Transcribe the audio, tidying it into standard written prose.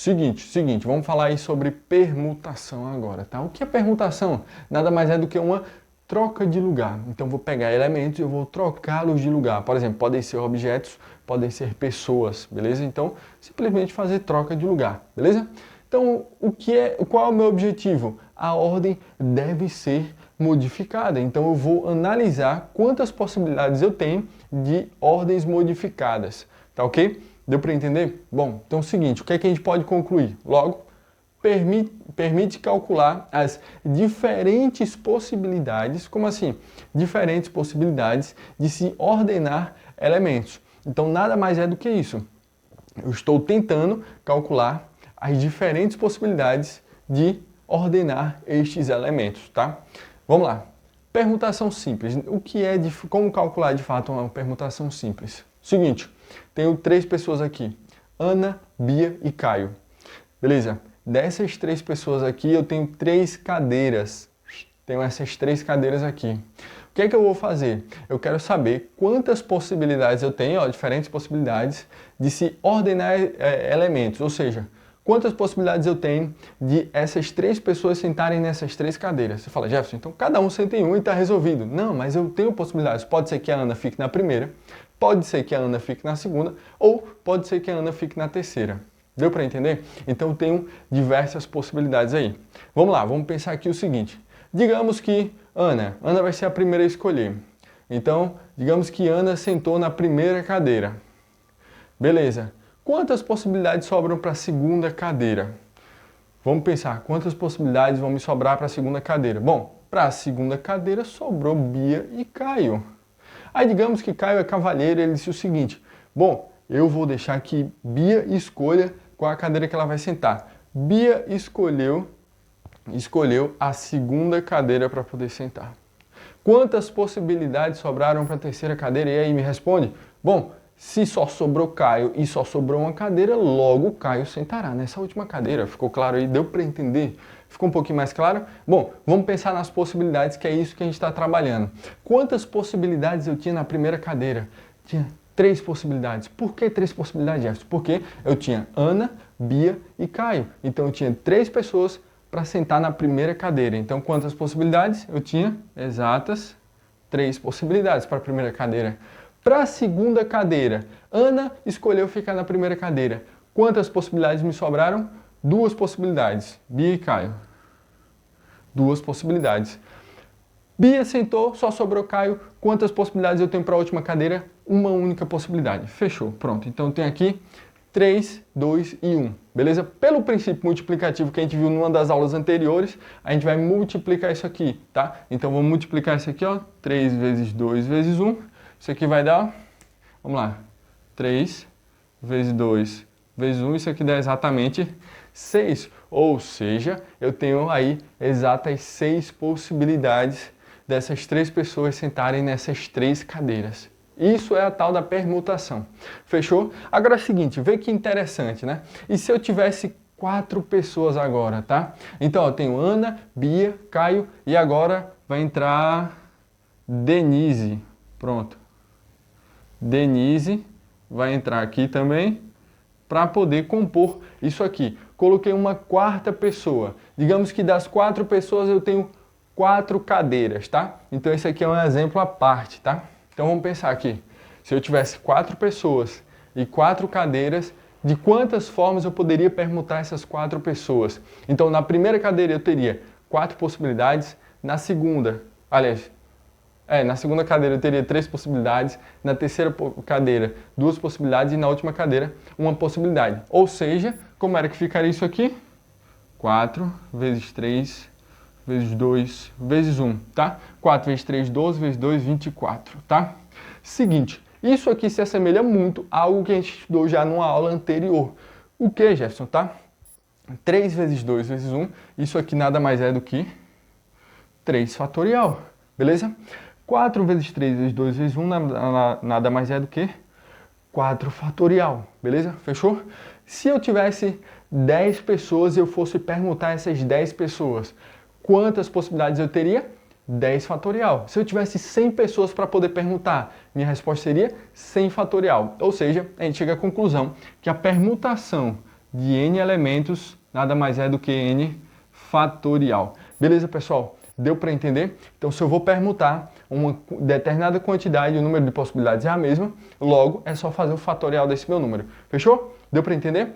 Seguinte, vamos falar aí sobre permutação agora, tá? O que é permutação? Nada mais é do que uma troca de lugar. Então, vou pegar elementos e eu val trocá-los de lugar. Por exemplo, podem ser objetos, podem ser pessoas, beleza? Então, simplesmente fazer troca de lugar, beleza? Então, qual é o meu objetivo? A ordem deve ser modificada. Então, eu vou analisar quantas possibilidades eu tenho de ordens modificadas, tá ok? Deu para entender? Bom, então é o seguinte, o que é que a gente pode concluir? Logo, permite calcular as diferentes possibilidades, como assim? Diferentes possibilidades de se ordenar elementos. Então, nada mais é do que isso. Eu estou tentando calcular as diferentes possibilidades de ordenar estes elementos, tá? Vamos lá. Permutação simples. Como calcular de fato uma permutação simples? Seguinte, tenho 3 pessoas aqui, Ana, Bia e Caio. Beleza? Dessas 3 pessoas aqui, eu tenho 3 cadeiras. Tenho essas 3 cadeiras aqui. O que é que eu vou fazer? Eu quero saber quantas possibilidades eu tenho, ó, diferentes possibilidades, de se ordenar elementos. Ou seja, quantas possibilidades eu tenho de essas 3 pessoas sentarem nessas 3 cadeiras. Você fala, Jefferson, então cada um senta em um e está resolvido. Não, mas eu tenho possibilidades. Pode ser que a Ana fique na primeira, pode ser que a Ana fique na segunda, ou pode ser que a Ana fique na terceira. Deu para entender? Então eu tenho diversas possibilidades aí. Vamos lá, vamos pensar aqui o seguinte. Digamos que Ana vai ser a primeira a escolher. Então, digamos que Ana sentou na primeira cadeira. Beleza. Quantas possibilidades sobram para a segunda cadeira? Vamos pensar, quantas possibilidades vão me sobrar para a segunda cadeira? Bom, para a segunda cadeira sobrou Bia e Caio. Aí digamos que Caio é cavalheiro e ele disse o seguinte, bom, eu vou deixar que Bia escolha qual a cadeira que ela vai sentar. Bia escolheu a segunda cadeira para poder sentar. Quantas possibilidades sobraram para a terceira cadeira? E aí me responde, bom, se só sobrou Caio e só sobrou uma cadeira, logo Caio sentará nessa última cadeira. Ficou claro aí? Deu para entender? Ficou um pouquinho mais claro? Bom, vamos pensar nas possibilidades, que é isso que a gente está trabalhando. Quantas possibilidades eu tinha na primeira cadeira? Tinha 3 possibilidades. Por que 3 possibilidades, Jefferson? Porque eu tinha Ana, Bia e Caio. Então eu tinha 3 pessoas para sentar na primeira cadeira. Então quantas possibilidades? Eu tinha exatas 3 possibilidades para a primeira cadeira. Para a segunda cadeira, Ana escolheu ficar na primeira cadeira. Quantas possibilidades me sobraram? 2 possibilidades. Bia e Caio. 2 possibilidades. Bia sentou, só sobrou Caio. Quantas possibilidades eu tenho para a última cadeira? Uma única possibilidade. Fechou. Pronto. Então tem aqui 3, 2 e 1. Beleza? Pelo princípio multiplicativo que a gente viu numa das aulas anteriores, a gente vai multiplicar isso aqui, tá? Então vamos multiplicar isso aqui, ó. 3 vezes 2 vezes 1. Isso aqui vai dar, vamos lá, 3 vezes 2 vezes 1, isso aqui dá exatamente 6. Ou seja, eu tenho aí exatas 6 possibilidades dessas 3 pessoas sentarem nessas 3 cadeiras. Isso é a tal da permutação. Fechou? Agora é o seguinte, vê que interessante, né? E se eu tivesse 4 pessoas agora, tá? Então, eu tenho Ana, Bia, Caio e agora vai entrar Denise. Pronto. Denise vai entrar aqui também para poder compor isso aqui. Coloquei uma 4ª pessoa. Digamos que das 4 pessoas eu tenho 4 cadeiras, tá? Então esse aqui é um exemplo à parte, tá? Então vamos pensar aqui. Se eu tivesse 4 pessoas e 4 cadeiras, de quantas formas eu poderia permutar essas 4 pessoas? Então na primeira cadeira eu teria 4 possibilidades, na segunda cadeira eu teria 3 possibilidades, na terceira cadeira 2 possibilidades e na última cadeira 1 possibilidade. Ou seja, como era que ficaria isso aqui? 4 vezes 3 vezes 2 vezes 1, tá? 4 vezes 3, 12 vezes 2, 24, tá? Seguinte, isso aqui se assemelha muito a algo que a gente estudou já numa aula anterior. O que, Jefferson, tá? 3 vezes 2 vezes 1, isso aqui nada mais é do que 3 fatorial, beleza? 4 vezes 3 vezes 2 vezes 1 nada mais é do que 4 fatorial, beleza? Fechou? Se eu tivesse 10 pessoas e eu fosse permutar essas 10 pessoas, quantas possibilidades eu teria? 10 fatorial. Se eu tivesse 100 pessoas para poder permutar, minha resposta seria 100 fatorial. Ou seja, a gente chega à conclusão que a permutação de n elementos nada mais é do que n fatorial. Beleza, pessoal? Deu para entender? Então, se eu vou permutar uma determinada quantidade, o número de possibilidades é a mesma, logo é só fazer o fatorial desse meu número. Fechou? Deu para entender?